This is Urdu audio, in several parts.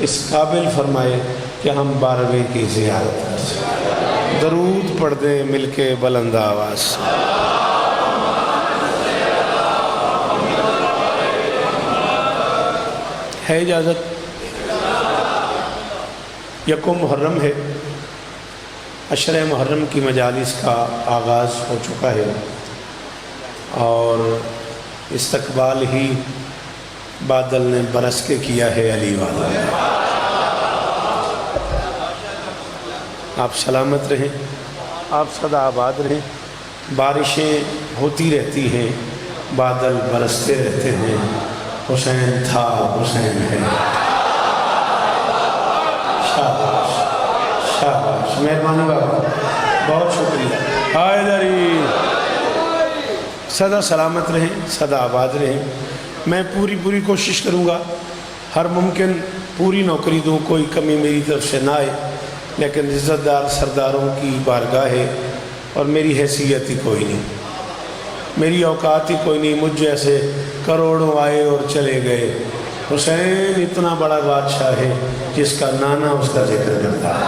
اس قابل فرمائے کہ ہم 12ویں کی زیارت کر سکیں۔ درود پڑھ دیں مل کے بلند آواز سے۔ ہے اجازت؟ یکم محرم ہے، عشرہ محرم کی مجالس کا آغاز ہو چکا ہے اور استقبال ہی بادل نے برس کے کیا ہے علی والا۔ آپ سلامت رہیں، آپ سدا آباد رہیں۔ بارشیں ہوتی رہتی ہیں، بادل برستے رہتے ہیں، حسین تھا حسین ہے۔ شاباش شاباش، مہربانی بابا، بہت شکریہ۔ حیدری، سدا سلامت رہیں، سدا آباد رہیں۔ میں پوری کوشش کروں گا، ہر ممکن پوری نوکری دوں، کوئی کمی میری طرف سے نہ آئے، لیکن عزت دار سرداروں کی بارگاہ ہے اور میری حیثیت ہی کوئی نہیں، میری اوقات ہی کوئی نہیں۔ مجھ جیسے کروڑوں آئے اور چلے گئے، حسین اتنا بڑا بادشاہ ہے جس کا نانا اس کا ذکر کرتا ہے،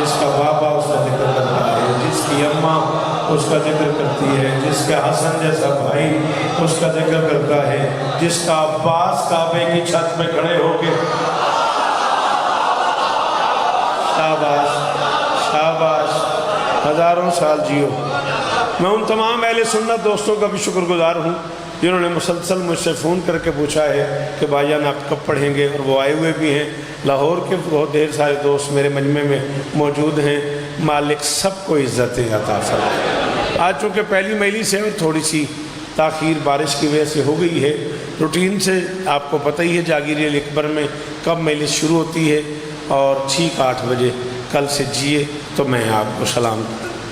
جس کا بابا اس کا ذکر کرتا ہے، جس کی اماں اس کا ذکر کرتی ہے، جس کا حسن جیسا بھائی اس کا ذکر کرتا ہے، جس کا عباس کعبے کی چھت میں کھڑے ہو کے شاباش شاباش، ہزاروں سال جیو۔ میں ان تمام اہل سنت دوستوں کا بھی شکر گزار ہوں جنہوں نے مسلسل مجھ سے فون کر کے پوچھا ہے کہ بھائی جان آپ کب پڑھیں گے، اور وہ آئے ہوئے بھی ہیں۔ لاہور کے بہت ڈھیر سارے دوست میرے مجمع میں موجود ہیں۔ مالک سب کو عزت عطا فرمائے۔ آج چونکہ پہلی مجلس ہے اور تھوڑی سی تاخیر بارش کی وجہ سے ہو گئی ہے، روٹین سے آپ کو پتہ ہی ہے جاگیر الاکبر میں کب مجلس شروع ہوتی ہے، اور ٹھیک 8 بجے کل سے جیے تو میں آپ کو سلام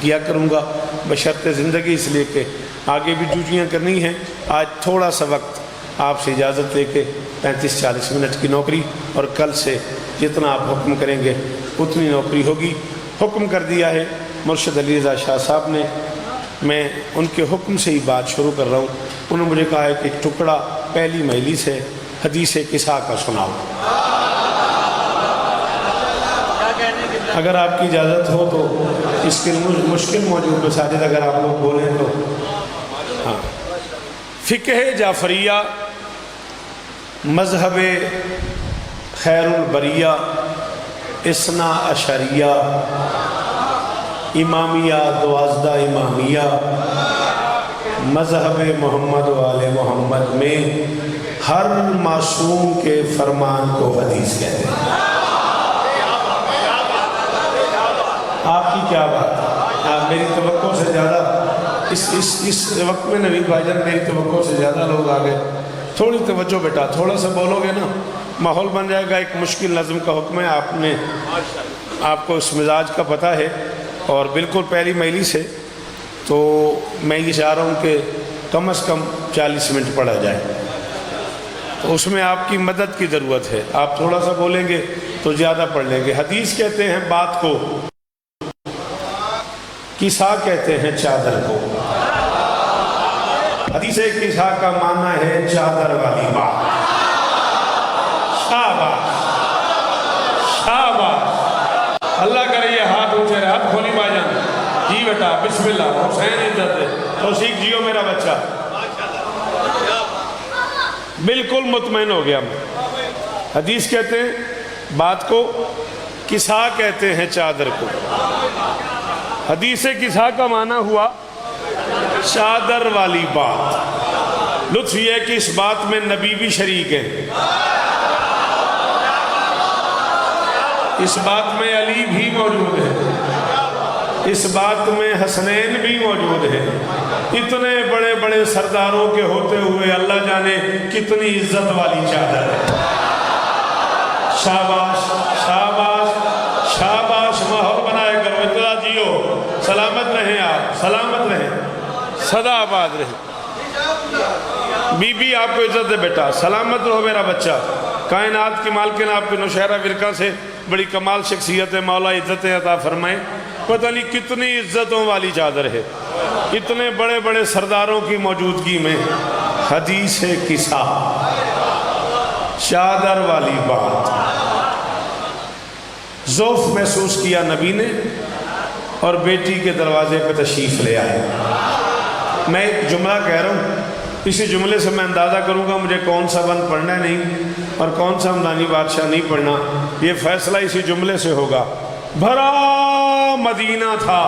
کیا کروں گا بشرط زندگی، اس لیے کہ آگے بھی ڈیوٹیاں کرنی ہیں۔ آج تھوڑا سا وقت آپ سے اجازت لے کے 35-40 منٹ کی نوکری، اور کل سے جتنا آپ حکم کریں گے اتنی نوکری ہوگی۔ حکم کر دیا ہے مرشد علی رضا شاہ صاحب نے، میں ان کے حکم سے ہی بات شروع کر رہا ہوں۔ انہوں نے مجھے کہا ہے کہ ایک ٹکڑا پہلی مجلس ہے، حدیث کسا کا سناؤ۔ اگر آپ کی اجازت ہو تو اس کے مشکل موجود مساجد اگر آپ لوگ بولیں تو ہاں۔ فقہ جعفریہ، مذہب خیر البریہ، اثنا عشریہ، امامیہ 12 امامیہ، مذہب محمد و آل محمد میں ہر معصوم کے فرمان کو حدیث کہتے ہیں۔ آپ کی کیا بات ہے؟ میری توقع سے زیادہ اس وقت میں نوید بھائی جان میری توقع سے زیادہ لوگ آ گئے۔ تھوڑی توجہ بیٹا، تھوڑا سا بولو گے نا ماحول بن جائے گا۔ ایک مشکل نظم کا حکم ہے، آپ کو اس مزاج کا پتہ ہے، اور بالکل پہلی مجلس ہے تو میں یہ چاہ رہا ہوں کہ کم از کم 40 منٹ پڑھا جائے، تو اس میں آپ کی مدد کی ضرورت ہے۔ آپ تھوڑا سا بولیں گے تو زیادہ پڑھ لیں گے۔ حدیث کہتے ہیں بات کو، قصہ کہتے ہیں چادر کو۔ حدیث قصہ کا معنی ہے چادر والی بات۔ شاباش شاباش، اللہ کرے یہ ہاتھ اونچے رہے، ہاتھ کھولی بھائی جان جی بیٹا، بسم اللہ، حسین عزت ہے تو سیکھ جیو میرا بچہ۔ بالکل مطمئن ہو گیا میں۔ حدیث کہتے ہیں بات کو، قصہ کہتے ہیں چادر کو۔ حدیث قصہ کا معنی ہوا چادر والی بات۔ لطف یہ ہے کہ اس بات میں نبی بھی شریک ہے، اس بات میں علی بھی موجود ہے، اس بات میں حسنین بھی موجود ہے۔ اتنے بڑے بڑے سرداروں کے ہوتے ہوئے اللہ جانے کتنی عزت والی چادر ہے۔ شاباش شاباش شاباش، ماحول بنائے کرو، اتنا جیو، سلامت رہیں آپ، سلامت رہیں، سدا آباد رہیں۔ بی بی آپ کو عزت دے بیٹا، سلامت رہو میرا بچہ۔ کائنات کی مالکن آپ کے نوشہرہ فرقہ سے بڑی کمال شخصیت ہے، مولا عزتیں عطا فرمائیں۔ پتہ نہیں کتنی عزتوں والی چادر ہے، اتنے بڑے بڑے سرداروں کی موجودگی میں حدیث قصہ۔ چادر والی بات. ذوف محسوس کیا نبی نے اور بیٹی کے دروازے پہ تشریف لے آئے. میں ایک جملہ کہہ رہا ہوں، اسی جملے سے میں اندازہ کروں گا مجھے کون سا بند پڑھنا ہے نہیں اور کون سا ہمدانی بادشاہ نہیں پڑھنا. یہ فیصلہ اسی جملے سے ہوگا. بھرا مدینہ تھا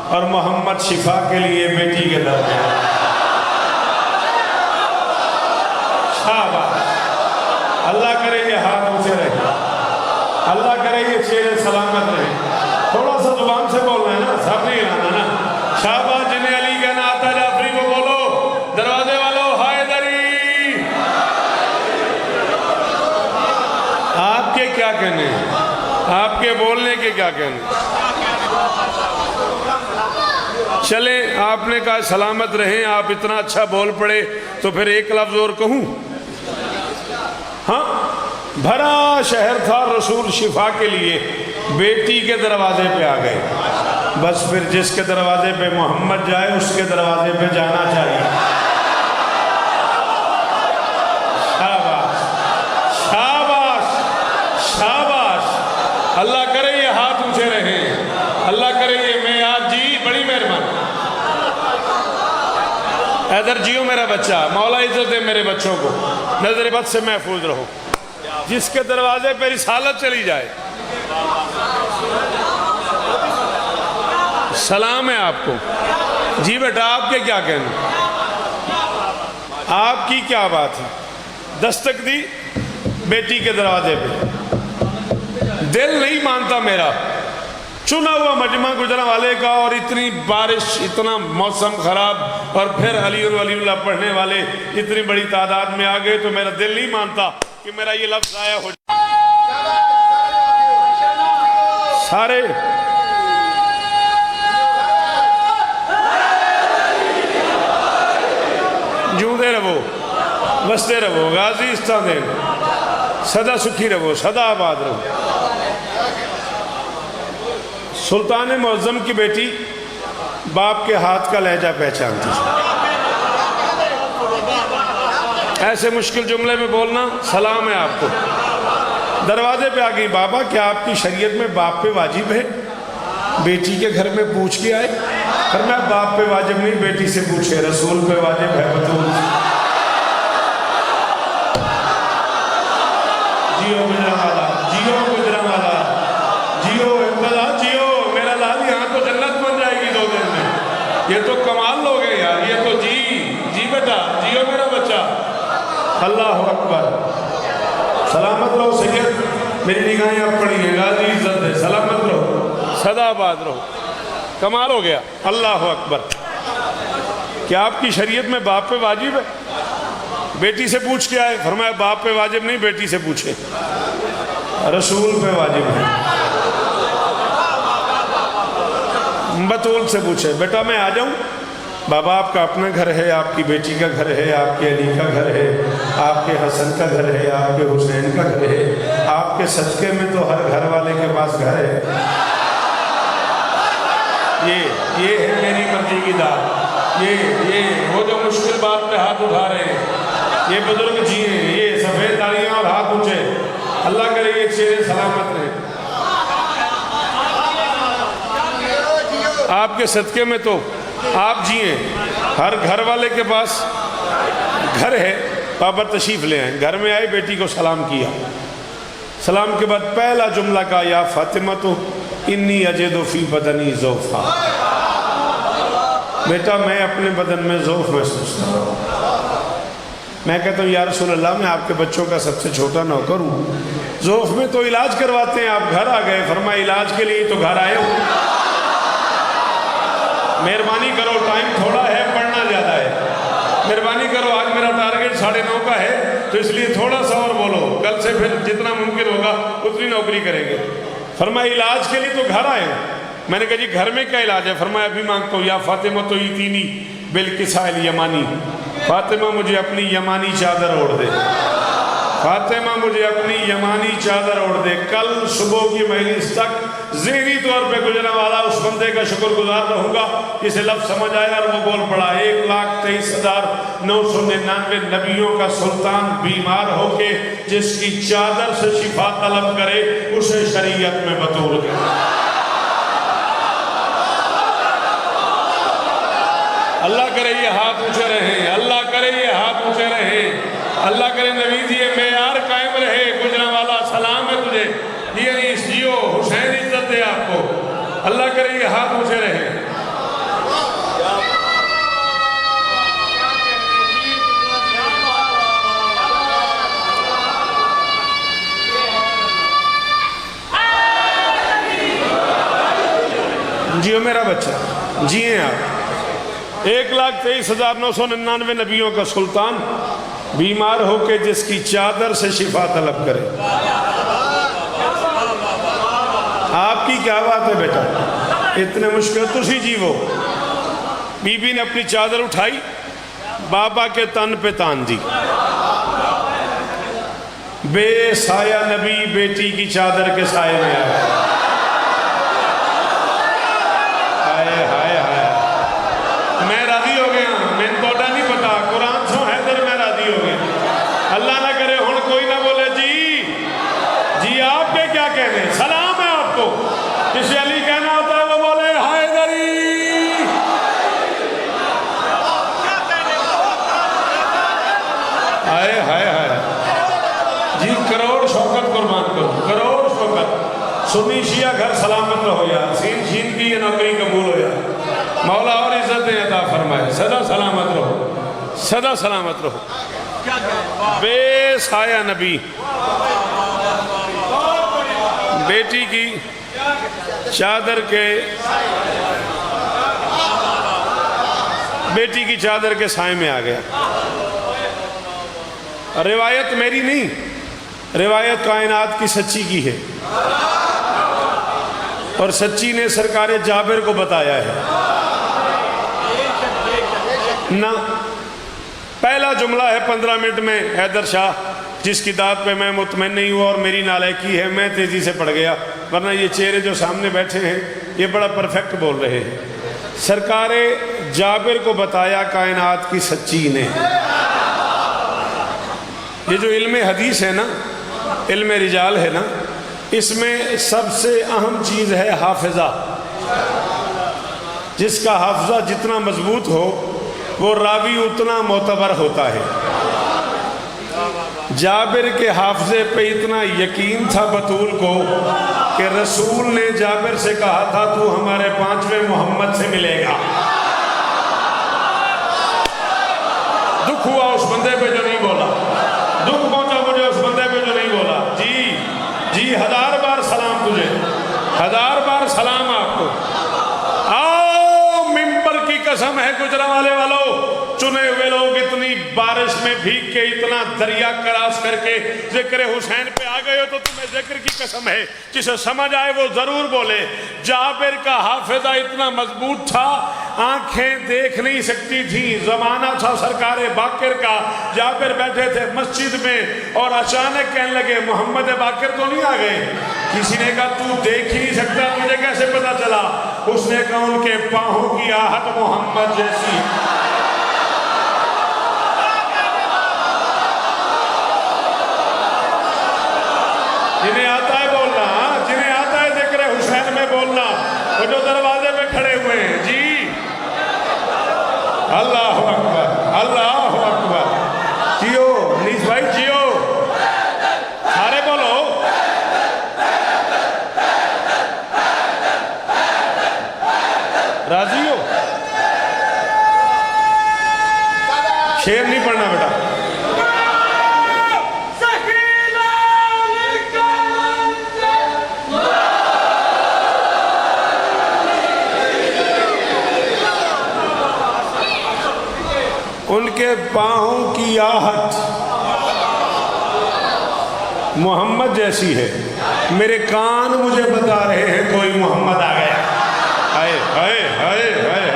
اور محمد شفا کے لیے بیٹی کے در پہ. شاباش. اللہ کرے یہ ہاتھ اونچے رہے، اللہ کرے یہ چہرے سلامت رہے. تھوڑا سا زبان سے بولنا ہے نا، سب نہیں لانا نا. شاباش. جنہیں علی کہنا آتا جعفری کو بولو، دروازے والوں حیدری. آپ کے کیا کہنے ہیں؟ آپ کے بولنے کے کیا کہنے ہیں؟ چلیں، آپ نے کہا سلامت رہیں، آپ اتنا اچھا بول پڑے تو پھر ایک لفظ اور کہوں. ہاں، بھرا شہر تھا، رسول شفا کے لیے بیٹی کے دروازے پہ آ گئے. بس پھر جس کے دروازے پہ محمد جائے اس کے دروازے پہ جانا چاہیے. شاباش شاباش شاباش. اللہ کرے یہ ہاتھ اونچے رہیں، اللہ کرے یہ معیار. جی بڑی مہربانی. ادھر جیو میرا بچہ، مولا عزت دے میرے بچوں کو، نظر بد سے محفوظ رہو. جس کے دروازے پہ رسالت چلی جائے، سلام ہے آپ کو. جی بیٹا، آپ کے کیا کہنے؟ آپ کی کیا بات ہے؟ دستک دی بیٹی کے دروازے پہ، دل نہیں مانتا میرا. چنا ہوا مجمع گجرانوالے کا، اور اتنی بارش، اتنا موسم خراب، اور پھر علی ولی اللہ پڑھنے والے اتنی بڑی تعداد میں آ گئے، تو میرا دل نہیں مانتا کہ میرا یہ لفظ آیا ہو جائے. سارے جوندے رہو، وستے رہو، غازی استادین، سدا سکھی رہو، سدا آباد رہو. سلطان معظم کی بیٹی باپ کے ہاتھ کا لہجہ پہچانتی تھی. ایسے مشکل جملے میں بولنا سلام ہے آپ کو. دروازے پہ آ گئی. بابا کیا آپ کی شریعت میں باپ پہ واجب ہے؟ بیٹی کے گھر میں پوچھ کے آئے. فرمایا باپ پہ واجب نہیں، بیٹی سے پوچھے، رسول پہ واجب ہے. بطول جیو گجرانوالا، جیو گجرانوالا، جیو ابتدا، جیو میرا لال. یہاں تو جنت بن جائے گی 2 دن میں. یہ تو کمال لوگ ہیں یار. یہ تو جی بیٹا، جیو میرا بچہ. اللہ اکبر. سلامت رہو سید. میری نگاہیں اب پڑی ہیں. غازی عزت ہے. سلامت رہو، سدا آباد رہو. کمال ہو گیا. اللہ اکبر. کیا آپ کی شریعت میں باپ پہ واجب ہے؟ بیٹی سے پوچھ کے آئے. فرمایا باپ پہ واجب نہیں، بیٹی سے پوچھے، رسول پہ واجب ہے. بطول سے پوچھے. بیٹا میں آ جاؤں؟ بابا آپ کا اپنا گھر ہے، آپ کی بیٹی کا گھر ہے، آپ کے علی کا گھر ہے، آپ کے حسن کا گھر ہے، آپ کے حسین کا گھر ہے. آپ کے صدقے میں تو ہر گھر والے کے پاس گھر ہے. یہ ہے میری مرضی کی داد. یہ وہ جو مشکل بات پہ ہاتھ اٹھا رہے ہیں، یہ بزرگ جی ہیں، یہ سفید داڑیاں اور ہاتھ اونچے. اللہ کرے یہ چہرے سلامت رہے. آپ کے صدقے میں تو آپ جیئیں. ہر گھر والے کے پاس گھر ہے. بابا تشریف لے آئیں. گھر میں آئے، بیٹی کو سلام کیا. سلام کے بعد پہلا جملہ کہا یا فاطمہ تو انی اجد فی بدنی ذوفا. بیٹا میں اپنے بدن میں ذوف محسوس کر رہا ہوں. میں کہتا ہوں یا رسول اللہ میں آپ کے بچوں کا سب سے چھوٹا نوکر ہوں. ذوف میں تو علاج کرواتے ہیں، آپ گھر آ گئے. فرمایا علاج کے لیے تو گھر آئے ہو. مہربانی کرو، ٹائم تھوڑا ہے، پڑھنا زیادہ ہے. مہربانی کرو، آج میرا ٹارگٹ 9:30 کا ہے، تو اس لیے تھوڑا سا اور بولو. کل سے پھر جتنا ممکن ہوگا اتنی نوکری کریں گے. فرمایا علاج کے لیے تو گھر آئے. میں نے کہا جی گھر میں کیا علاج ہے؟ فرمایا ابھی مانگتا ہوں یا فاطمہ تو ایتینی بالکساء الیمانی. فاطمہ مجھے اپنی یمانی چادر اوڑھ دے. فاطمہ مجھے اپنی یمانی چادر اوڑھ دے. کل صبح کی مجلس تک ذہنی طور پہ گزرنے والا اس بندے کا شکر گزار رہوں گا جسے لفظ سمجھ آیا اور وہ بول پڑا 1,23,999 نبیوں کا سلطان بیمار ہو کے جس کی چادر سے شفا طلب کرے اسے شریعت میں بطول کرے. اللہ کرے یہ ہاتھ اونچے رہیں, اللہ کرے یہ ہاتھ اونچے رہیں, اللہ کرے نوید یہ معیار قائم رہے. گجرانوالہ سلام ہے تجھے, یہ نہیں جیو, حسین عزت دے آپ کو. اللہ کرے یہ ہاتھ اونچے رہیں. جیو میرا بچہ, جیئیں آپ. 1,23,999 نبیوں کا سلطان بیمار ہو کے جس کی چادر سے شفا طلب کرے. آپ کی کیا بات ہے بیٹا, اتنے مشکل تسی جیو. بی بی نے اپنی چادر اٹھائی, بابا کے تن پہ تان دی. بے سایہ نبی بیٹی کی چادر کے سائے میں آیا. میں راضی ہو گیا, میں توڑا نہیں پتا, قرآن سو حیدر میں راضی ہو گیا. اللہ نہ کرے ہن کوئی نہ بولے جی آپ کے کیا کہنے, سلام ہے آپ کو. جسے علی کہنا ہوتا ہے وہ بولے حیدری. ہائے ہائے ہائے جی, کروڑ شوکت قربان کرو, کروڑ شوکت. سنی شیعہ گھر سلامت رہو یار, سین شین کی یہ نوکری قبول ہو یار. مولا اور عزتیں عطا فرمائے, سدا سلامت رہو, سدا سلامت رہو. بے سایہ نبی بیٹی کی چادر کے سائے میں آ گیا. روایت میری نہیں, روایت کائنات کی سچی کی ہے, اور سچی نے سرکار جابر کو بتایا ہے. نہ پہلا جملہ ہے 15 منٹ میں, حیدر شاہ جس کی داد پہ میں مطمئن نہیں ہوا اور میری نالائکی ہے, میں تیزی سے پڑھ گیا, ورنہ یہ چہرے جو سامنے بیٹھے ہیں یہ بڑا پرفیکٹ بول رہے ہیں. سرکار جابر کو بتایا کائنات کی سچی نے. یہ جو علم حدیث ہے نا, علم رجال ہے نا, اس میں سب سے اہم چیز ہے حافظہ. جس کا حافظہ جتنا مضبوط ہو وہ راوی اتنا معتبر ہوتا ہے. جابر کے حافظے پہ اتنا یقین تھا بطول کو کہ رسول نے جابر سے کہا تھا تو ہمارے 5ویں محمد سے ملے گا. دکھ ہوا اس بندے پہ جو نہیں بولا, دکھ پہنچا مجھے اس بندے پہ جو نہیں بولا. جی 1000 بار سلام تجھے, 1000 بار سلام آپ کو. آؤ ممبر کی قسم ہے گجرانوالے والوں, چنے ہوئے لوگ اتنی بارش میں بھیگ کے اتنا دریا کراس کر کے ذکر حسین پہ آ گئے ہو تو تمہیں ذکر کی قسم ہے, جسے سمجھ آئے وہ ضرور بولے. جابر کا حافظہ اتنا مضبوط تھا, آنکھیں دیکھ نہیں سکتی تھی. زمانہ تھا سرکار باقر کا, جابر بیٹھے تھے مسجد میں اور اچانک کہنے لگے محمد باقر تو نہیں آ گئے. کسی نے کہا تو دیکھ ہی نہیں سکتا, مجھے کیسے پتا چلا؟ اس نے کہا ان کے پاؤں کی آہٹ محمد جیسی. جنہیں آتا ہے بولنا, جنہیں آتا ہے ذکر حسین میں بولنا, وہ جو دروازے پہ کھڑے ہوئے ہیں. جی اللہ اکبر, اللہ اکبر. جیو نیس بھائی, جیو سارے بولو. راضی ہو؟ شعر نہیں پڑھنا بیٹا. ان کے پاؤں کی آہٹ محمد جیسی ہے. میرے کان مجھے بتا رہے ہیں کوئی محمد آ گیا. ہائے ہائے ہائے ہائے.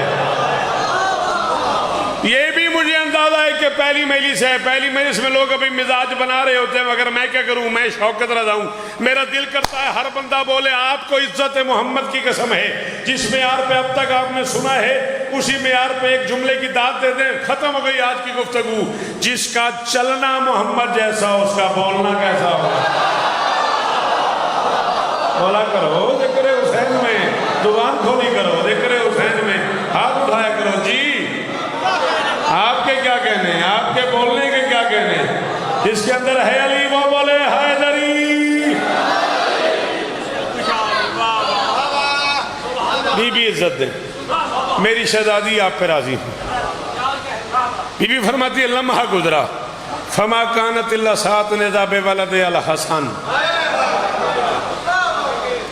یہ بھی مجھے اندازہ ہے کہ پہلی مجلس ہے، پہلی مجلس میں لوگ ابھی مزاج بنا رہے ہوتے ہیں، مگر میں کیا کروں، میں شوکت رضا ہوں، میرا دل کرتا ہے ہر بندہ بولے آپ کو عزت محمد کی قسم ہے، جس معیار پہ اب تک آپ نے سنا ہے اسی معیار پہ ایک جملے کی داد دے دیں، ختم ہو گئی آج کی گفتگو۔ جس کا چلنا محمد جیسا ہو اس کا بولنا کیسا ہو؟ بولا کرو ذکر حسین میں، زبان کھولی کرو ذکر حسین میں، ہاتھ اٹھایا کرو جی۔ آپ کے کیا کہنے ہیں، آپ کے بولنے کے کیا کہنے ہیں؟ جس کے اندر ہے علی وہ بولے حیدری۔ بی بی عزت دے، میری شہزادی آپ پہ راضی ہوں۔ بی بی فرماتی ہے لمحہ گزرا، فما کانت اللہ سات ندا بے ولد الحسن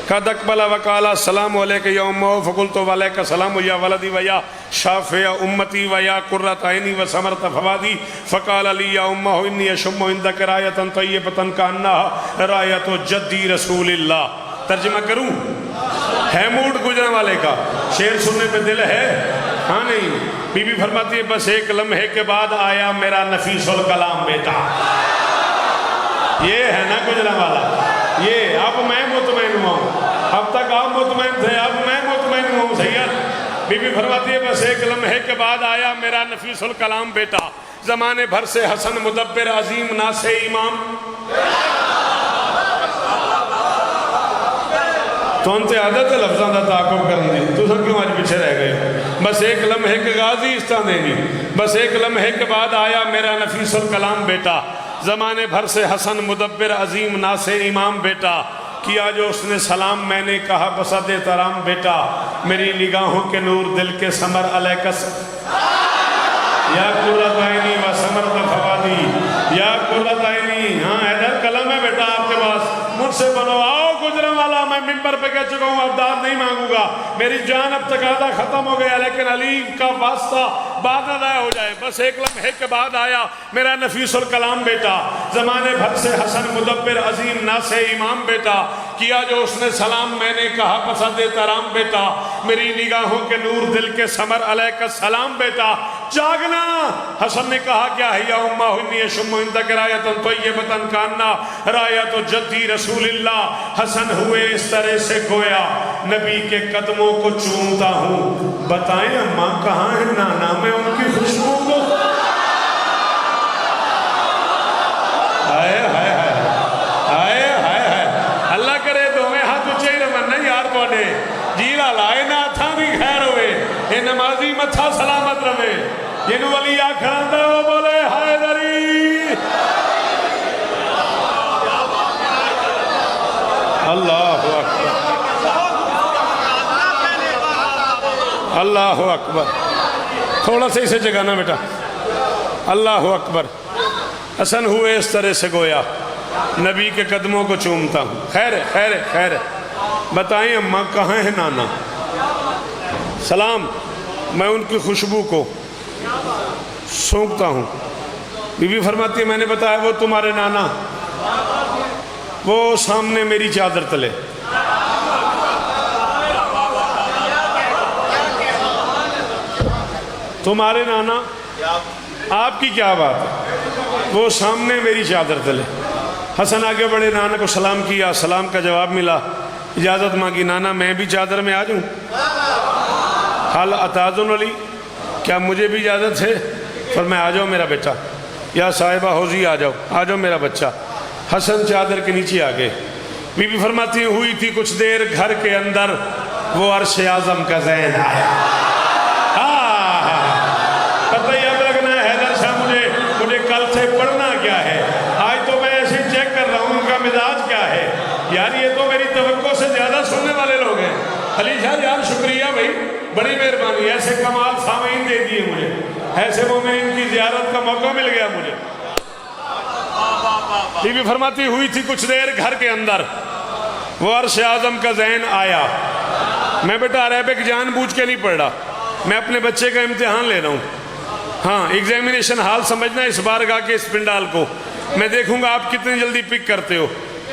قد اقبل وقال السلام علیک یا امہ فقلت وعلیک السلام یا ولدی ویا شافع امتی ویا قرۃ عینی وثمرۃ فوادی فقال علی یا امہ انی اشم عندک رایۃ طیبۃ کانہا رایۃ جدی رسول اللہ۔ ترجمہ کروں؟ ہے موڈ گجرے والے کا، شعر سننے پہ دل ہے؟ ہاں نہیں۔ بی بی فرماتی ہے بس ایک لمحے کے بعد آیا میرا نفیس الکلام بیٹا۔ یہ ہے نا گجرے والا، یہ اب میں مطمئن ہوں، اب تک آپ مطمئن تھے اب میں مطمئن ہوں سید۔ بی بی فرماتی ہے بس ایک لمحے کے بعد آیا میرا نفیس الکلام بیٹا، زمانے بھر سے حسن مدبر عظیم ناصح امام۔ تو انتے عادت لفظاں دا تعاقب کرن دی، تو سب کیوں آج پیچھے رہ گئے؟ بس ایک لمحے کے غازی اس طرح دینی، بس ایک لمحے کے بعد آیا میرا نفیس الکلام بیٹا، زمانے بھر سے حسن مدبر عظیم ناصح امام بیٹا، کیا جو اس نے سلام میں نے کہا بسد احترام بیٹا، میری نگاہوں کے نور دل کے ثمر علیکس یا قرۃ عینی و ثمرۃ فوادی یا قرۃ عینی۔ ہاں حیدر قلم ہے بیٹا آپ کے پاس، مجھ سے بنو آؤ گزرے والا، میں ممبر پہ کہہ چکا ہوں اب داد نہیں مانگوں گا، میری جان اب تقاضا ختم ہو گیا، لیکن علی کا واسطہ بعد ادا ہو جائے۔ بس ایک لمحے کے بعد آیا میرا نفیس الکلام بیٹا، زمانے بھر سے حسن مدبر عظیم ناصح امام بیٹا، کیا جو اس نے سلام میں نے کہا پسند احترام بیٹا، میری نگاہوں کے نور دل کے ثمر علیک السلام بیٹا، جاگنا۔ حسن نے کہا کیا ہے یا امہ انی اشم عندک رایۃ طیبۃ کانہا رایۃ جدی رسول اللہ۔ حسن ہوئے اس طرح سے گویا نبی کے قدموں کو چومتا ہوں، بتائیں اماں کہاں ہے نانا، میں ان کی خوشبو کو ہائے ہائے ہائے ہائے ہائے، اللہ کرے دوویں ہاتھ اچھے ہی رمن نہیں یار بوڑے جیلا لائے نہ تھا بھی خیر ہوئے، اے نمازی متھا سلامت رہے، جنہوں ولی آکھران دا وہ بولے حیدری۔ اللہ اکبر اللہ اکبر، تھوڑا سا اسے جگانا بیٹا، اللہ اکبر۔ حسن ہوئے اس طرح سے گویا نبی کے قدموں کو چومتا ہوں، خیر ہے خیر ہے خیر ہے، بتائیں اماں کہاں ہے نانا، سلام میں ان کی خوشبو کو سونگتا ہوں۔ بی بی فرماتی ہے میں نے بتایا وہ تمہارے نانا وہ سامنے میری چادر تلے، تمہارے نانا آپ کی کیا بات ہے، وہ سامنے میری چادر تلے۔ حسن آگے بڑے، نانا کو سلام کیا، سلام کا جواب ملا، اجازت مانگی نانا میں بھی چادر میں آ جاؤں، حال اتاذن علی کیا مجھے بھی اجازت ہے؟ فرمایا آ جاؤ میرا بیٹا، یا صاحبہ حوضی آ جاؤ میرا بچہ۔ حسن چادر کے نیچے آگے، بی بی فرماتی ہوئی تھی کچھ دیر گھر کے اندر، وہ عرش اعظم کا زین آیا۔ پتہ ہی اب لگنا ہے حیدر شاہ مجھے کل سے پڑھنا کیا ہے، آج تو میں ایسے چیک کر رہا ہوں ان کا مزاج کیا ہے، یار یہ تو میری توقع سے زیادہ سننے والے لوگ ہیں۔ علی شاہ یار شکریہ بھائی، بڑی مہربانی، ایسے کمال سامعین دے دیے مجھے، ایسے مومنین کی زیارت کا موقع مل گیا مجھے۔ بی بی فرماتی ہوئی تھی کچھ دیر گھر کے اندر، وہ عرش اعظم کا زین آیا۔ میں بیٹا عربک جان بوجھ کے نہیں پڑھ رہا، میں اپنے بچے کا امتحان لے رہا ہوں، ہاں ایگزامینیشن ہال سمجھنا اس بارگاہ کے اس پنڈال کو، میں دیکھوں گا آپ کتنی جلدی پک کرتے ہو۔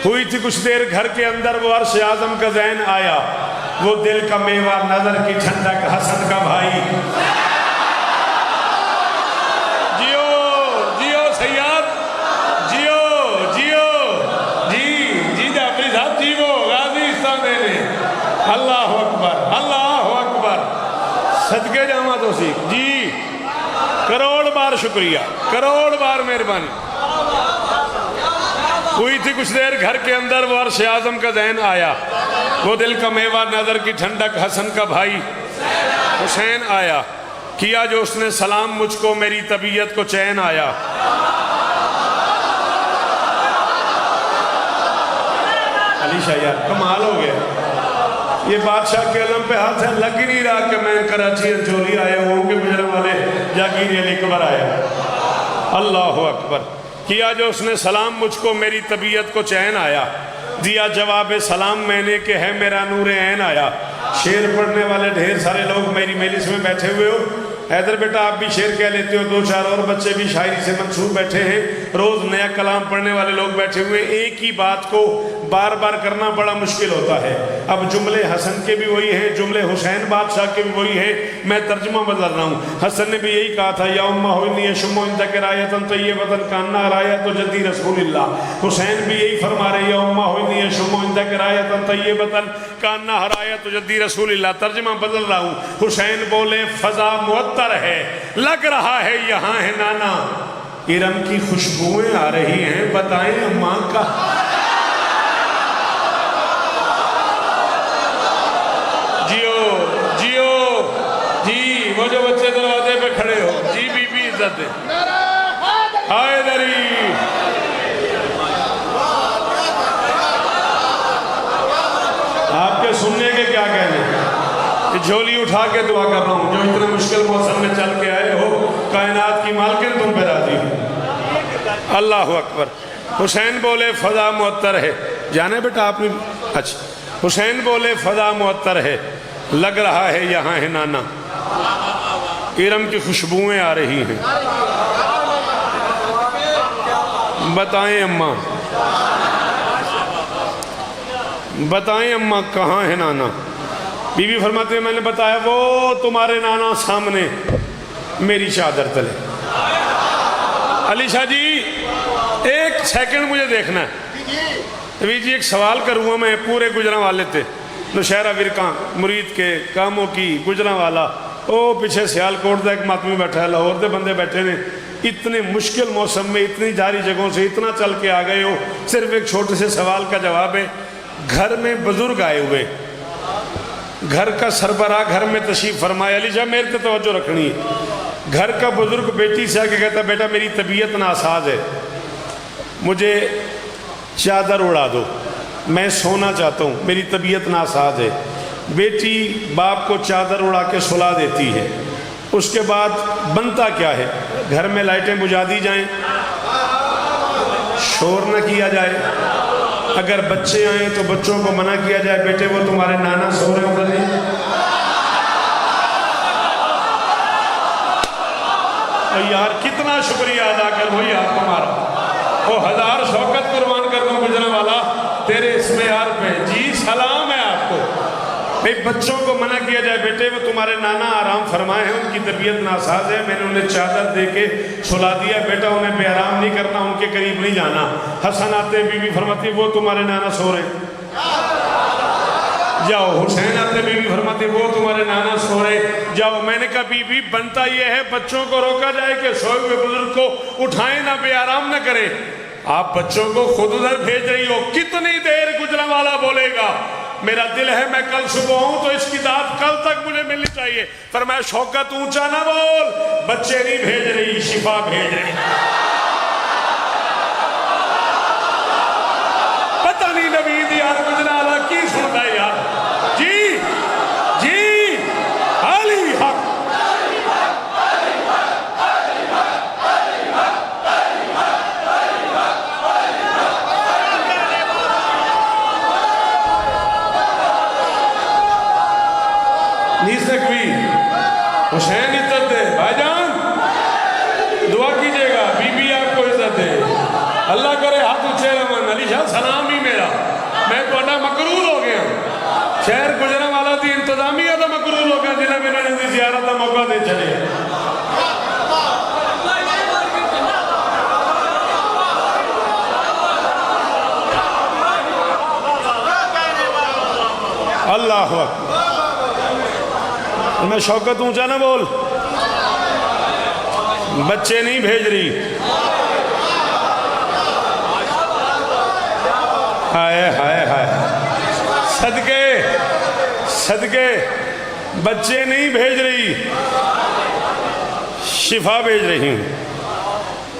ہوئی تھی کچھ دیر گھر کے اندر، وہ عرش اعظم کا زین آیا، وہ دل کا میوہ نظر کی ٹھنڈک حسن کا بھائی، جیو اللہ اکبر اللہ اکبر، صدقے جامع توفیق جی، کروڑ بار شکریہ، کروڑ بار مہربانی۔ ہوئی تھی کچھ دیر گھر کے اندر، وہ عرش اعظم کا ذہن آیا، وہ دل کا میوہ نظر کی ٹھنڈک حسن کا بھائی حسین آیا، کیا جو اس نے سلام مجھ کو میری طبیعت کو چین آیا۔ علی شاہ یار کمال ہو گیا، یہ بادشاہ کے علم پہ ہاتھ ہے، لگ ہی نہیں رہا کہ میں کراچی انچولی آیا ہوں کہ گجرانوالے جاگیر علی اکبر آیا۔ اللہ اکبر، کیا جو اس نے سلام مجھ کو میری طبیعت کو چین آیا، دیا جواب سلام میں نے کہ ہے میرا نور عین آیا۔ شعر پڑھنے والے ڈھیر سارے لوگ میری مجلس میں بیٹھے ہوئے ہو، حیدر بیٹا آپ بھی شعر کہہ لیتے ہو، دو چار اور بچے بھی شاعری سے منسوب بیٹھے ہیں، روز نیا کلام پڑھنے والے لوگ بیٹھے ہوئے، ایک ہی بات کو بار بار کرنا بڑا مشکل ہوتا ہے۔ اب جملے حسن کے بھی وہی ہیں، جملے حسین بادشاہ کے بھی وہی ہیں، میں ترجمہ بدل رہا ہوں۔ حسن نے بھی یہی کہا تھا، یا امہ ہوئی شمو اندک رایتن طیبتن کاننا رایت جدی رسول اللہ۔ حسین بھی یہی فرما رہے، یا امہ ہوئی شمو اندک رایتن طیبتن کاننا رایت جدی رسول اللہ۔ ترجمہ بدل رہا ہوں، حسین بولے فضا معطر ہے، لگ رہا ہے یہاں ہے نانا، ارم کی خوشبوئیں آ رہی ہیں، بتائیں اماں کا۔ جی وہ جو بچے دروازے پہ کھڑے ہو، جی بی بی عزت دے، حیدری آپ کے سننے کے کیا کہنے، یہ جھولی اٹھا کے دعا کر رہا ہوں، جو اتنے مشکل موسم میں چل کے آئے ہو، کائنات کی مالکن تم پہ راضی ہو۔ اللہ اکبر۔ حسین بولے فضا معطر ہے، جانے بیٹا آپ نے، اچھا حسین بولے فضا معطر ہے، لگ رہا ہے یہاں ہے نانا، ارم کی خوشبوئیں آ رہی ہیں، بتائیں اماں، بتائیں اماں کہاں ہے نانا۔ بی بی فرماتے ہیں میں نے بتایا وہ تمہارے نانا سامنے میری چادر تلے۔ علی شاہ جی ایک سیکنڈ مجھے دیکھنا ہے، جی ایک سوال کروں میں، پورے گجرانوالے تھے، نوشہرہ ورکاں مرید کے کاموں کی گجرانوالا، او پیچھے سیالکوٹ دا ایک ماتمی بیٹھا ہے، لاہور دے بندے بیٹھے نے، اتنے مشکل موسم میں اتنی جاری جگہوں سے اتنا چل کے آ گئے ہو، صرف ایک چھوٹے سے سوال کا جواب ہے۔ گھر میں بزرگ آئے ہوئے، گھر کا سربراہ گھر میں تشریف فرمایا، علی شاہ میرے تے توجہ رکھنی ہے، گھر کا بزرگ بیٹی سے آگے کہتا بیٹا میری طبیعت ناساز ہے، مجھے چادر اڑا دو، میں سونا چاہتا ہوں، میری طبیعت ناساز ہے۔ بیٹی باپ کو چادر اڑا کے سلا دیتی ہے، اس کے بعد بنتا کیا ہے، گھر میں لائٹیں بجھا دی جائیں، شور نہ کیا جائے، اگر بچے آئیں تو بچوں کو منع کیا جائے بیٹے وہ تمہارے نانا سو رہے ادھر نہیں۔ یار کتنا شکریہ ادا کرو یار تمہارا، وہ ہزار شوکت قربان کر دوں گجرانوالا تیرے اسم یار پہ، جی سلام ہے آپ کو۔ بچوں کو منع کیا جائے بیٹے وہ تمہارے نانا آرام فرمائے ہیں، ان کی طبیعت ناساز ہے، میں نے انہیں چادر دے کے سلا دیا، بیٹا انہیں بے آرام نہیں کرنا، ان کے قریب نہیں جانا۔ حسن آتے بی بی فرماتی وہ تمہارے نانا سو رہے ہیں، جاؤ۔ حسین آتے بی بی فرماتی وہ تمہارے نانا سو رہے، جاؤ۔ میں نے کہا بی بی بنتا یہ ہے بچوں کو روکا جائے کہ سوئے ہوئے بزرگ کو اٹھائیں نہ، بے آرام نہ کریں، آپ بچوں کو خود ادھر بھیج رہی ہو، کتنی دیر گجرانوالا بولے گا، میرا دل ہے میں کل صبح ہوں تو اس کی داد کل تک مجھے ملنی چاہیے۔ فرمایا شوکت اونچا نہ بول، بچے نہیں بھیج رہی، شفا بھیج رہی۔ پتہ نہیں نوید یار گجرانوالا کی سنتا ہے یار، جی جی علی حق حسین عزت دے، بھائی جان دعا کیجئے گا، بی بی آپ کو عزت دے، اللہ کرے ہاتھ اچھے رہن۔ علی شاہ سلام ہی میرا، میں کوڑا مقرور ہو گیا، شہر گجرانوالا دی انتظامیہ دا مقرور ہو گیا، جنہیں میں نے زیارت دا موقع دے چلے۔ اللہ اکبر. میں شوکت اونچا نہ بول. بچے نہیں بھیج رہی. ہائے ہائے ہائے. صدقے صدقے بچے نہیں بھیج رہی، شفا بھیج رہی ہوں.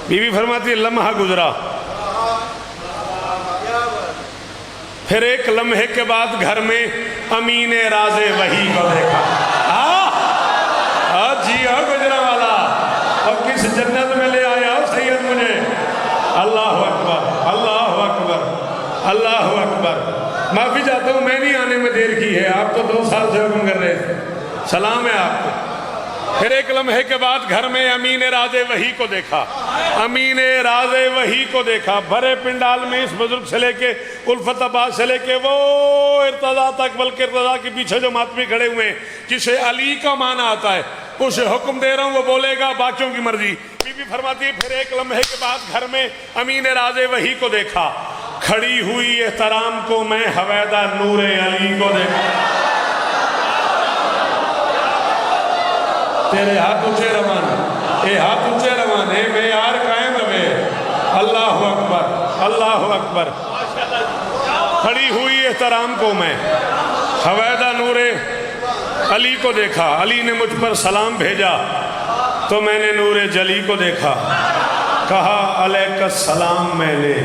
بی بی فرماتی ہے لمحہ گزرا، پھر ایک لمحے کے بعد گھر میں امین راز وحی کو دیکھا. جی ہاں گجرا والا، اور کس جنت میں لے آیا ہو سید مجھے. اللہ اکبر اللہ اکبر اللہ اکبر. معافی چاہتا ہوں میں نہیں آنے میں دیر کی ہے، آپ تو 2 سال سے حکم کر رہے تھے. سلام ہے آپ کو. پھر ایک لمحے کے بعد گھر میں امین راز وحی کو دیکھا. امین راز وحی کو دیکھا بھرے پنڈال میں، اس بزرگ سے لے کے الفت آباد سے لے کے وہ ارتضا تک، بلکہ ارتضا کے پیچھے جو ماتمی کھڑے ہوئے ہیں، جسے علی کا معنی آتا ہے، اسے حکم دے رہا ہوں، وہ بولے گا، باقیوں کی مرضی. بی بی فرماتی ہے پھر ایک لمحے کے بعد گھر میں امین راز وحی کو دیکھا. کھڑی ہوئی احترام کو میں حویدہ نور علی کو دیکھا. تیرے ہاتھ اونچے روان، اے ہاتھ اونچے روان، اے معیار قائم رہے. اللہ اکبر اللہ اکبر. کھڑی ہوئی احترام کو میں حویدہ نور علی کو دیکھا. علی نے مجھ پر سلام بھیجا تو میں نے نور جلی کو دیکھا. کہا علیک السلام. میں نے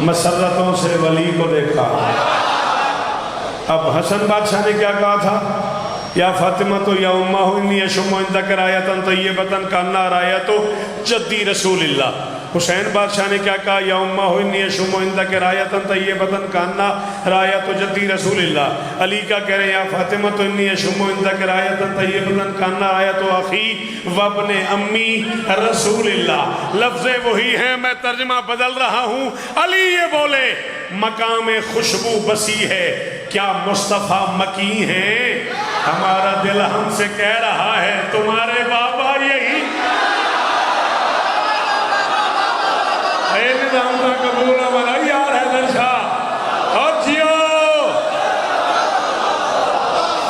مسرتوں سے ولی کو دیکھا. اب حسن بادشاہ نے کیا کہا تھا؟ یا فاطمہ تو یا امہ انی اشم عندک رایتن طیبتن کانا رایتو جدی رسول اللہ. حسین بادشاہ نے کیا کہا؟ یا امہ انی اشم عندک رایتن طیبتن کانا رایتو جدی رسول اللہ. علی کا کہہ رہے ہیں یا فاطمہ تو انی اشم عندک رایتن طیبتن کانا رایتو اخی وابن امی رسول اللہ. لفظیں وہی ہیں، میں ترجمہ بدل رہا ہوں. علی یہ بولے مقام خوشبو بسی ہے، کیا مصطفیٰ مکی ہیں؟ ہمارا دل ہم سے کہہ رہا ہے تمہارے بابا یہی. اے نظام کا قبول ہمارا یار حیدر شاہ اور جیو.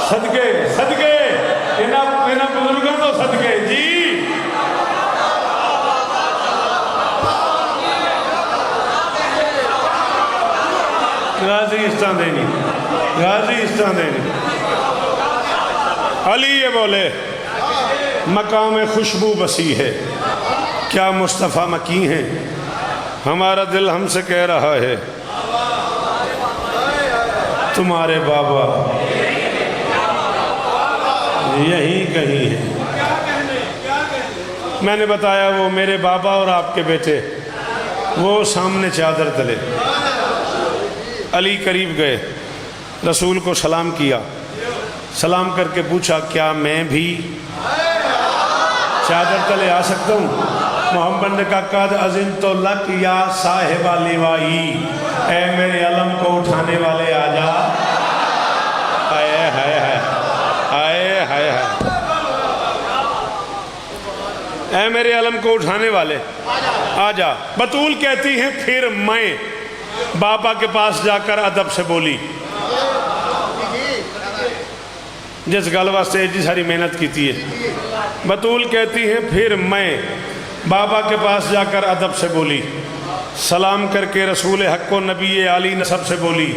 صدقے صدقے انہاں بزرگوں تو صدقے. جی غازی استان دینی، غازی استان دینی. علی یہ بولے مقام خوشبو بسی ہے، کیا مصطفیٰ مکی ہیں؟ ہمارا دل ہم سے کہہ رہا ہے تمہارے بابا یہی کہیں ہیں. میں نے بتایا وہ میرے بابا اور آپ کے بیٹے وہ سامنے چادر تلے. علی قریب گئے، رسول کو سلام کیا. سلام کر کے پوچھا کیا میں بھی چادر تلے آ سکتا ہوں؟ محمد نے کہا قد اذنت لک یا صاحب لوائی، اے میرے علم کو اٹھانے والے آ جا. آئے ہائے ہائے آئے ہائے ہائے. اے میرے علم کو اٹھانے والے آ جا. بطول کہتی ہیں پھر میں بابا کے پاس جا کر ادب سے بولی. جس گل واسطے جی ساری محنت کیتی ہے. بطول کہتی ہے پھر میں بابا کے پاس جا کر ادب سے بولی. سلام کر کے رسول حق و نبی عالی نسب سے بولی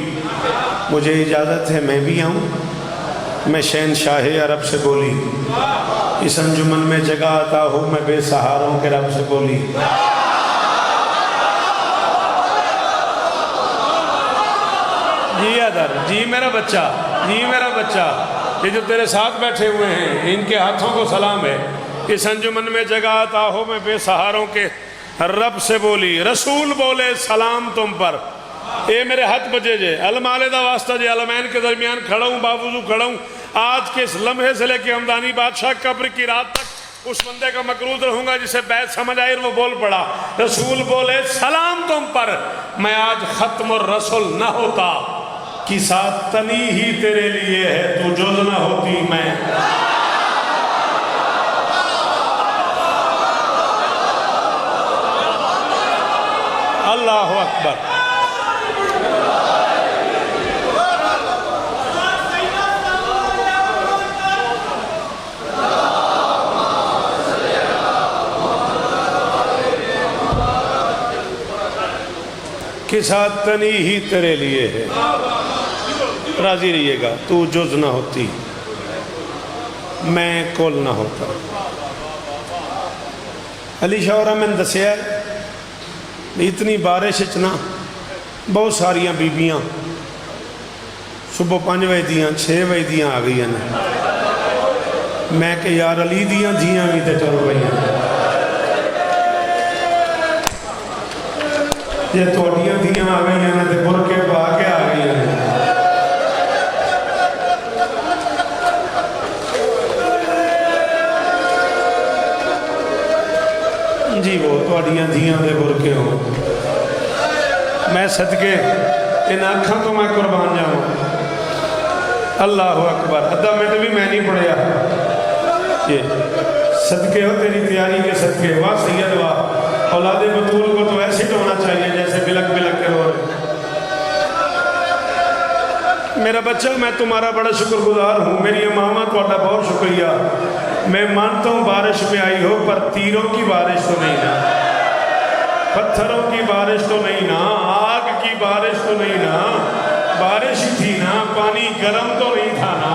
مجھے اجازت ہے میں بھی آؤں؟ میں شہنشاہ عرب سے بولی. اس انجمن میں جگہ آتا ہوں میں بے سہاروں کے رب سے بولی. جی ادر، جی میرا بچہ، جی میرا بچہ. یہ جو تیرے ساتھ بیٹھے ہوئے ہیں ان کے ہاتھوں کو سلام ہے. اس انجمن میں جگہ آتا ہو میں بے سہاروں کے رب سے بولی. رسول بولے سلام تم پر. اے میرے ہاتھ بجے جے علمالے دا واسطہ جے علمین کے درمیان کھڑا ہوں، باوضو کھڑا ہوں. آج کے اس لمحے سے لے کے ہمدانی بادشاہ قبر کی رات تک اس بندے کا مقروض رہوں گا جسے بیت سمجھ آئی اور وہ بول پڑا. رسول بولے سلام تم پر. میں آج ختم الرسل نہ ہوتا کی ساتھ تنی ہی تیرے لیے ہے، تو جز نہ ہوتی میں. اللہ اکبر. کہ ساتھ تنی ہی تیرے لیے ہے، راضی رہیے گا، تو جز نہ ہوتی میں کول نہ ہوتا۔ علی شاہ میں دسیا ہے اتنی بارش اچنا بہت ساریاں بیبیاں صبح 5 بجے دیاں 6 بجے دیاں آ گئی ہیں، میں کہ یار علی دیاں دھیاں بھی تے چل گئی ہیں، یہ توڑیاں دھیاں آ گئی ہیں تے برکے پا کے آ گئی ہیں۔ جی وہ توڑیاں دھیاں دے برکے ہوں، میں صدقے ان آنکھاں تو میں قربان جاؤں۔ اللہ اکبر، ادھا منٹ بھی میں نہیں پڑھیا، یہ صدقے ہو تیری تیاری کے صدقے، واہ سید واہ، اولاد بطول کو تو ایسے ہی ہونا چاہیے جیسے بلک بلک کے رو رہے۔ میرا بچہ میں تمہارا بڑا شکر گزار ہوں، میری امامہ تھوڑا بہت شکریہ، میں مانتا ہوں بارش میں آئی ہو پر تیروں کی بارش تو نہیں نا، پتھروں کی بارش تو نہیں نا، آگ کی بارش تو نہیں نا، بارش ہی تھی نا، پانی گرم تو نہیں تھا نا،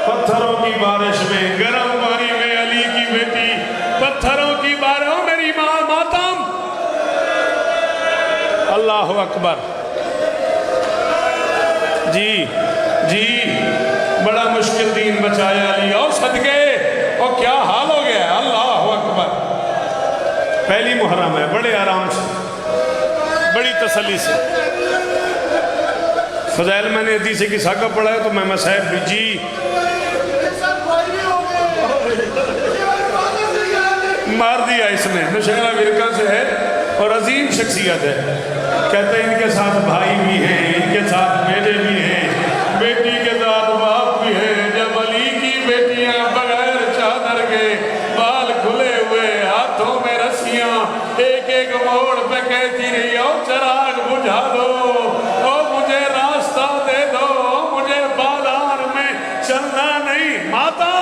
پتھروں کی بارش میں گرم پانی میں علی کی بیٹی، پتھروں کی بارش ہو میری ماں ماتم۔ اللہ اکبر، جی جی بڑا مشکل دین بچایا علی، اور صدقے اور کیا حال ہو گیا ہے، اللہ اکبر۔ پہلی محرم ہے، بڑے آرام سے بڑی تسلی سے، فضائل میں نے حدیث کی ساقہ پڑھا ہے تو میں مسائب بھی جی مار دیا اس نے، نشہرہ ورکہ سے ہے اور عظیم شخصیت ہے، کہتے ہیں ان کے ساتھ بھائی بھی ہیں، ان کے ساتھ بیٹے بھی ہیں، بیٹی کے ساتھ باپ بھی ہیں، جب علی کی بیٹیاں بغیر چادر کے بال کھلے ہوئے ہاتھوں میں رسیاں ایک ایک موڑ پہ کہتی رہی، او چراغ بجھا دو، او مجھے راستہ دے دو، او مجھے بازار میں چلنا نہیں، ماتم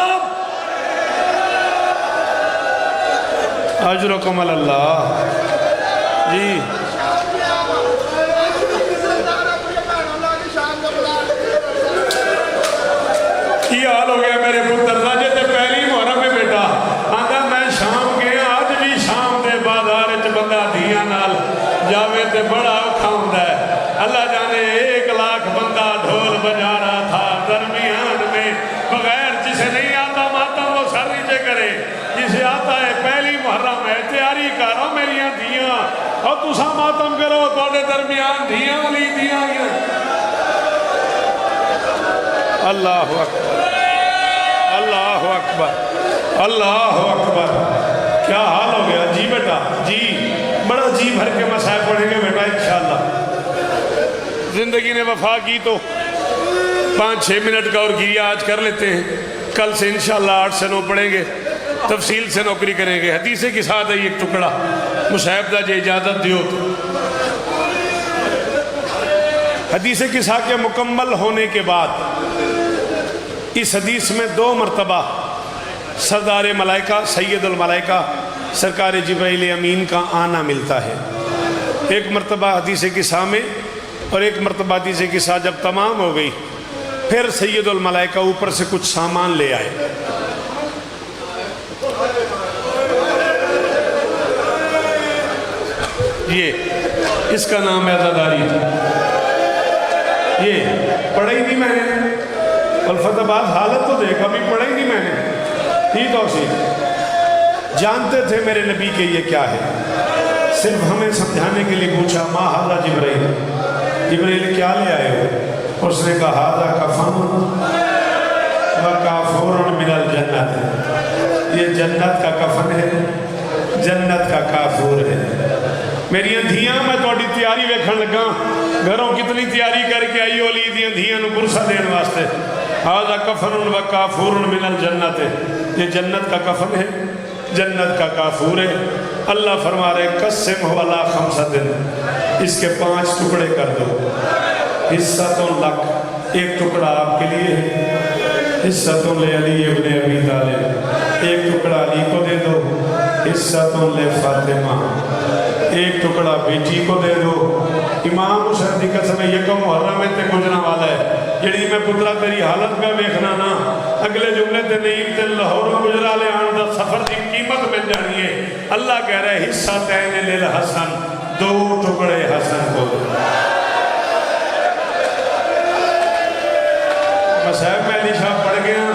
اجرکم اللہ۔ جی یہ حال ہو گیا میرے پتر راجے تے پہلی محرم میں بیٹا آندا میں شام گیا، آج بھی شام دے بازار وچ بندہ دھیاں نال جاوے تے بڑا اوکھا ہوندا ہے، اللہ جانے 1 لاکھ بندہ ڈھول بجا رہا تھا درمیان میں، بغیر جسے نہیں آتا ماتم وہ سر نیچے کرے، جسے آتا ہے پہلی محرم ہے، تیاری کرو میریاں دھیاں، اور تسا ماتم کرو توڑے درمیان دھیاں لی دھیاں گیا۔ اللہ اکبر، اللہ اکبر، اللہ اکبر، کیا حال ہو گیا جی بیٹا، جی بڑا جی بھر کے مسائل پڑھیں گے بیٹا انشاءاللہ۔ زندگی نے وفا کی تو 5-6 منٹ کا اور گریہ آج کر لیتے ہیں، کل سے انشاءاللہ 8 سے 9 پڑھیں گے، تفصیل سے نوکری کریں گے۔ حدیث کے ساتھ ہے ایک ٹکڑا مصاحب دا جے اجازت دیو تو۔ حدیث کے ساتھ کے مکمل ہونے کے بعد اس حدیث میں 2 مرتبہ سردار ملائکہ سید الملائکہ سرکار جبرائیل امین کا آنا ملتا ہے، ایک مرتبہ حدیث قصہ میں اور ایک مرتبہ حدیث قصہ جب تمام ہو گئی پھر سید الملائکہ اوپر سے کچھ سامان لے آئے۔ یہ اس کا نام ہے عزاداری، یہ پڑھائی نہیں میں نے، الفتح بعض حالت تو دیکھ ابھی پڑھائی نہیں میں نے، ہی توصیل جانتے تھے میرے نبی کے یہ کیا ہے، صرف ہمیں سمجھانے کے لیے پوچھا ما ھذا جبرائیل، جبرائیل کیا لے آئے ہو؟ اس نے کہا ھذا کفن و کافور من الجنت، یہ جنت کا کفن ہے، جنت کا کافور ہے۔ میری دھیاں میں توڑی تیاری ویکھن لگا، گھروں کتنی تیاری کر کے آئی ہو لی دیاں دھیاں نو برسہ دین واسطے، ھذا کفن و کافور من الجنت، یہ جنت کا کفن ہے، جنت کا کافور ہے۔ اللہ فرما رہے قسم علی 5، اس کے 5 ٹکڑے کر دو، حصہ لک، ایک ٹکڑا آپ کے لیے ہے، حصہ لے علی ابن ابی طالب، ایک ٹکڑا علی کو دے دو، حصہ لے فاطمہ، ایک ٹکڑا بیٹی کو دے دو۔ امام حسین دی قسم یکم محرم تے گزرنا والا ہے، جڑی میں پترا تیری حالت پہ ویکھنا نا، اگلے جملے تے نہیں تے لاہور گجرا لے آن دا سفر دی قیمت مل جانی ہے۔ اللہ کہہ رہے حصہ تین للحسن، دو ٹکڑے حسن کو دو۔ مسائب میں علی شاہ پڑھ گیا،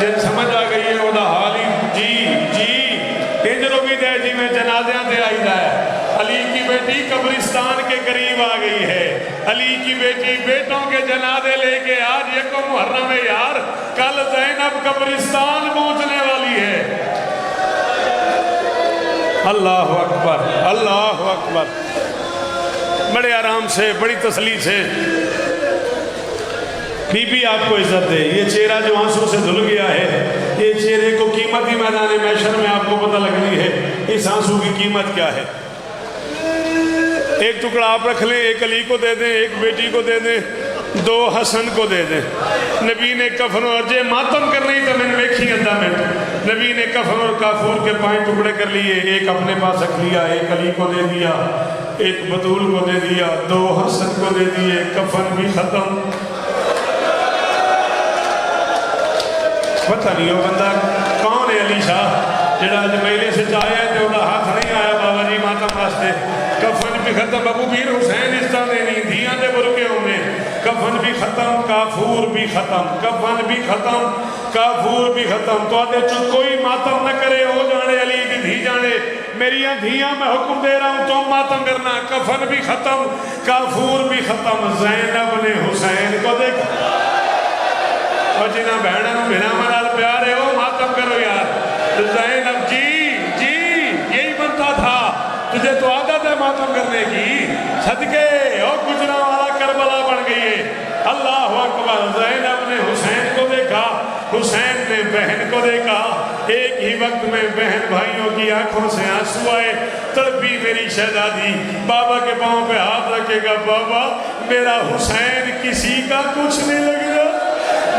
جن سمجھ آ گئی ہے وہ دا حالی جی انجلو بھی دے جی میں جنازیاں دے آئی دا ہے۔ علی کی بیٹی قبرستان کے قریب آ گئی ہے، علی کی بیٹی بیٹوں کے جنازے لے کے آج یکم محرم ہے یار، کل زینب قبرستان پہنچنے والی ہے۔ اللہ اکبر اللہ اکبر۔ بڑے آرام سے بڑی تسلی سے بی بی آپ کو عزت دے۔ یہ چہرہ جو آنسوں سے دھل گیا ہے، یہ چہرے کو قیمتی میدان محشر میں آپ کو پتہ لگنی ہے اس آنسوں کی قیمت کیا ہے۔ ایک ٹکڑا آپ رکھ لیں، ایک علی کو دے دیں، ایک بیٹی کو دے دیں، دو حسن کو دے دیں۔ نبی نے کفن اور جے ماتم کر رہی تو میں نے ویکھی گندہ میں نبی نے کفن اور کافور کے 5 ٹکڑے کر لیے، ایک اپنے پاس رکھ لیا، ایک علی کو دے دیا، ایک بطول کو دے دیا، 2 حسن کو دے دیے، کفن بھی ختم۔ پتہ نہیں وہ بندہ کون ہے علی شاہ جڑا جمیلے سے چاہے ہے تو انہا ہاتھ نہیں آیا بابا جی ماتم واسطے، کفن بھی ختم۔ ابو بیر حسین اس طرح دینی دھیاں دے برکے ہونے، کفن بھی ختم، کافور بھی ختم، کفن بھی ختم، کافور بھی ختم۔ تو آدھے چھ کوئی ماتم نہ کرے، ہو جانے علی کی دھی جانے، میری دھیاں میں حکم دے رہا ہوں تو ماتم کرنا۔ کفن بھی ختم، کافور بھی ختم۔ زینب نے حسین کو دیکھا اور جنہ بہنوں بنا منال پیارے ہو ماتم کرو یار۔ زینب جی یہی بنتا تھا، تجھے تو عادت ہے ماتم کرنے کی، صدقے اور گجرا والا کربلا بن گئی ہے۔ اللہ اکبر۔ زینب نے حسین کو دیکھا، حسین نے بہن کو دیکھا، ایک ہی وقت میں بہن بھائیوں کی آنکھوں سے آنسو آئے۔ تڑپی میری شہزادی بابا کے پاؤں پہ ہاتھ رکھے گا، بابا میرا حسین کسی کا کچھ نہیں لگ رہا،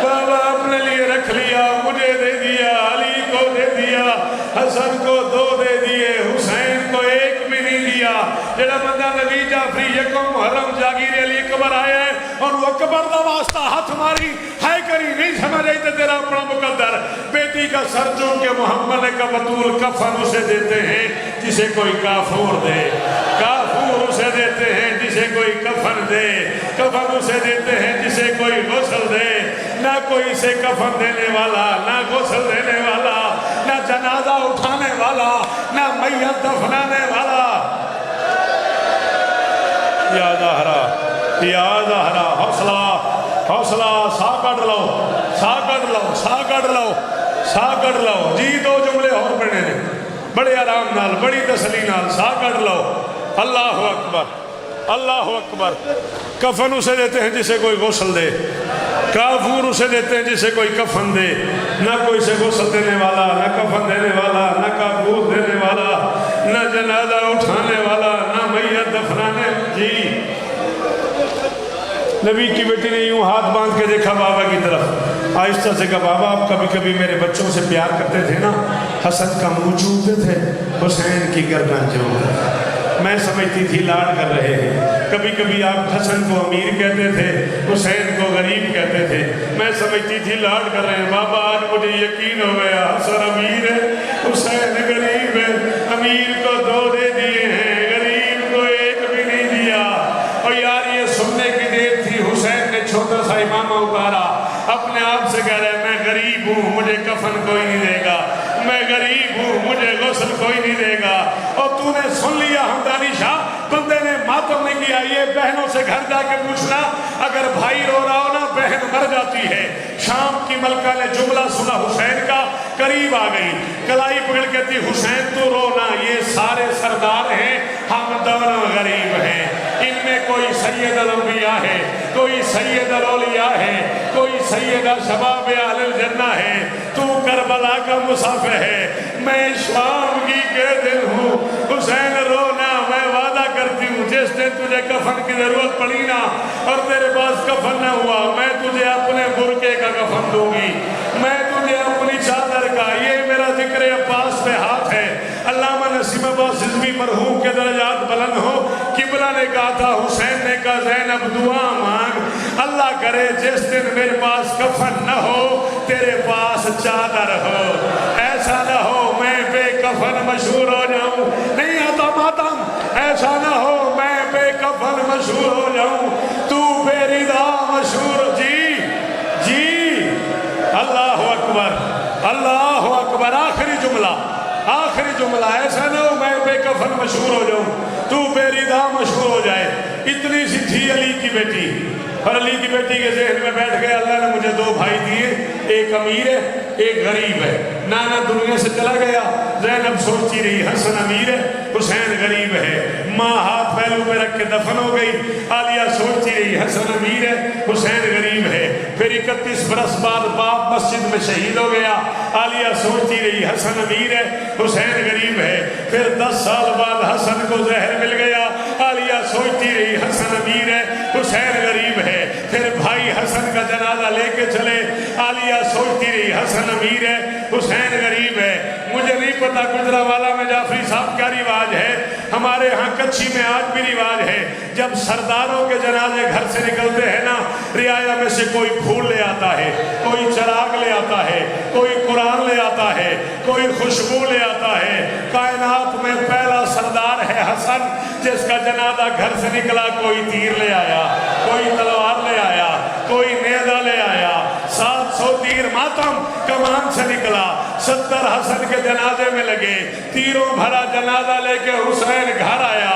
بابا اپنے لیے رکھ لیا، مجھے دے دیا، علی کو دے دیا، حسن کو 2 دے دیے، حسین کو 1 بھی نہیں دیا۔ جڑا بندہ نبی جعفری یکم محرم جاگیر علی اکبر آیا ہے اور وہ اکبر دا واسطہ ہاتھ ماری ہے کری نہیں سمجھ آئی تو تیرا اپنا مقدر۔ بیٹی کا سر چون کے محمد کا بطول کفن اسے دیتے ہیں جسے کوئی کافور دے، کافور اسے دیتے ہیں جسے کوئی کفن دے، کفن اسے دیتے ہیں جسے کوئی غسل دے۔ نہ کوئی سے کفن دینے والا، نہ غسل دینے والا، نہ جنازہ اٹھانے والا، نہ میت دفنانے والا۔ یا زہرا یا زہرا، حوصلہ حوصلہ، ساہ کٹ لو ساہ کٹ لو ساہ کٹ لو ساہ کٹ لو جی 2 جملے اور پڑھنے نے بڑے آرام نال بڑی تسلی نال، ساہ کٹ لو۔ اللہ اکبر اللہ اکبر۔ کفن اسے دیتے ہیں جسے کوئی غسل دے، کافور اسے دیتے ہیں جسے کوئی کفن دے۔ نہ کوئی سے غسل دینے والا، نہ کفن دینے والا، نہ کافور دینے والا، نہ جنازہ اٹھانے والا، نہ میت دفنانے۔ جی نبی کی بیٹی نے یوں ہاتھ باندھ کے دیکھا بابا کی طرف، آہستہ سے کہا بابا آپ کبھی کبھی میرے بچوں سے پیار کرتے تھے نا، حسن کا منہ چومتے تھے، حسین کی گردن چومتے تھے، میں سمجھتی تھی لاڈ کر رہے ہیں۔ کبھی کبھی آپ حسن کو امیر کہتے تھے، حسین کو غریب کہتے تھے، میں سمجھتی تھی لاڈ کر رہے ہیں۔ بابا آج مجھے یقین ہو گیا، حسن امیر ہے، حسین غریب ہے۔ امیر کو 2 دے دیے ہیں، غریب کو 1 بھی نہیں دیا۔ اور یار یہ سننے کی دیر تھی، حسین نے چھوٹا سا امامہ اتارا، اپنے آپ سے کہہ رہے میں غریب ہوں، مجھے کفن کوئی نہیں دے گا، میں غریب ہوں، مجھے غسل کوئی نہیں دے گا۔ اور تو نے سن لیا حمدانی شاہ، بندے نے ماتم نہیں کیا۔ یہ بہنوں سے گھر جا کے پوچھنا، اگر بھائی رو رہا ہو نا بہن مر جاتی ہے۔ شام کی ملکہ نے جملہ سنا حسین کا، قریب آ گئی، کلائی پکڑ کہتی حسین تو رونا، یہ سارے سردار ہیں، ہم دونوں غریب ہیں۔ ان میں کوئی سید الانبیاء ہے، کوئی سید الاولیاء ہے، کوئی سیدہ شباب اہل الجنہ ہے، تو کربلا کا مسافر ہے، میں شام کی کے دل ہوں۔ حسین رونا، میں وعدہ کرتی ہوں جس دن تجھے کفن کی ضرورت پڑی نا اور تیرے پاس کفن نہ ہوا، میں تجھے اپنے برقعے کا کفن دوں گی، میں تجھے اپنی چادر کا۔ یہ میرا ذکر عباس پہ ہاتھ ہے۔ علامہ نسیم عباس حزبی مرحوم کے درجات بلند نے کہا تھا، حسین نے کہا زینب دعا مانگ، اللہ کرے جس دن میرے پاس کفن نہ ہو تیرے پاس چادر ہو، ایسا نہ ہو میں بے کفن مشہور ہو جاؤں، نہیں آتا ماتم، ایسا نہ ہو میں بے کفن مشہور ہو جاؤں تو بے رضا مشہور، جی جی اللہ اکبر اللہ اکبر، آخری جملہ، ایسا نہ ہو میں بے کفن مشہور ہو جاؤں تو بے رضا مشہور ہو جائے۔ اتنی سی تھی علی کی بیٹی، اور علی کی بیٹی کے ذہن میں بیٹھ گیا اللہ نے مجھے دو بھائی دیے، ایک امیر ہے ایک غریب ہے، نانا دنیا سے چلا گیا، زینب سوچتی رہی حسن امیر ہے حسین غریب ہے، ماں ہاتھ پہلو پہ رکھ کے دفن ہو گئی، عالیہ سوچتی رہی حسن امیر ہے حسین غریب ہے، پھر 31 برس بعد باپ مسجد میں شہید ہو گیا، عالیہ سوچتی رہی حسن امیر ہے حسین غریب ہے، پھر 10 سال بعد حسن کو زہر مل گیا، عالیہ سوچتی رہی حسن امیر ہے حسین غریب ہے، پھر بھائی حسن کا جنازہ لے کے چلے، عالیہ سوچتی رہی حسن امیر ہے حسین غریب ہے۔ مجھے نہیں پتا گجرانوالہ میں جعفری صاحب کیا رواج ہے، ہمارے ہاں کچھی میں آج بھی رواج ہے، جب سرداروں کے جنازے گھر سے نکلتے ہیں نا، رعایا میں سے کوئی پھول لے آتا ہے، کوئی چراغ لے آتا ہے، کوئی قرآن لے آتا ہے، کوئی خوشبو لے آتا ہے۔ کائنات میں پہلا سردار ہے حسن جس کا جنازہ گھر سے نکلا، کوئی تیر لے آیا، کوئی تلوار لے آیا، کوئی نیزہ لے آیا، 700 تیر ماتم کمان سے نکلا، 70 حسن کے جنازے میں لگے، تیروں بھرا جنازہ لے کے حسین گھر آیا،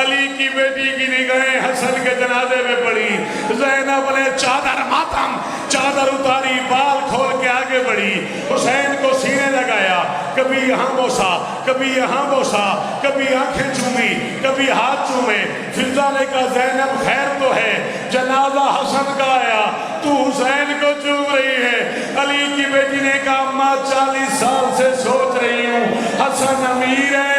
علی کی بیٹی کی نگاہیں حسن کے جنازے میں پڑی، زینب نے چادر ماتم چادر اتاری، بال کھول کے آگے بڑھی، حسین کو سینے لگایا، کبھی یہاں بوسا کبھی یہاں بوسا، کبھی آنکھیں چومی کبھی ہاتھ چومے، فضا نے کہا زینب خیر تو ہے، جنازہ حسن کا آیا تو حسین کو چوم رہی ہے۔ علی کی بیٹی نے کہا اماں 40 سال سے سوچ رہی ہوں حسن امیر ہے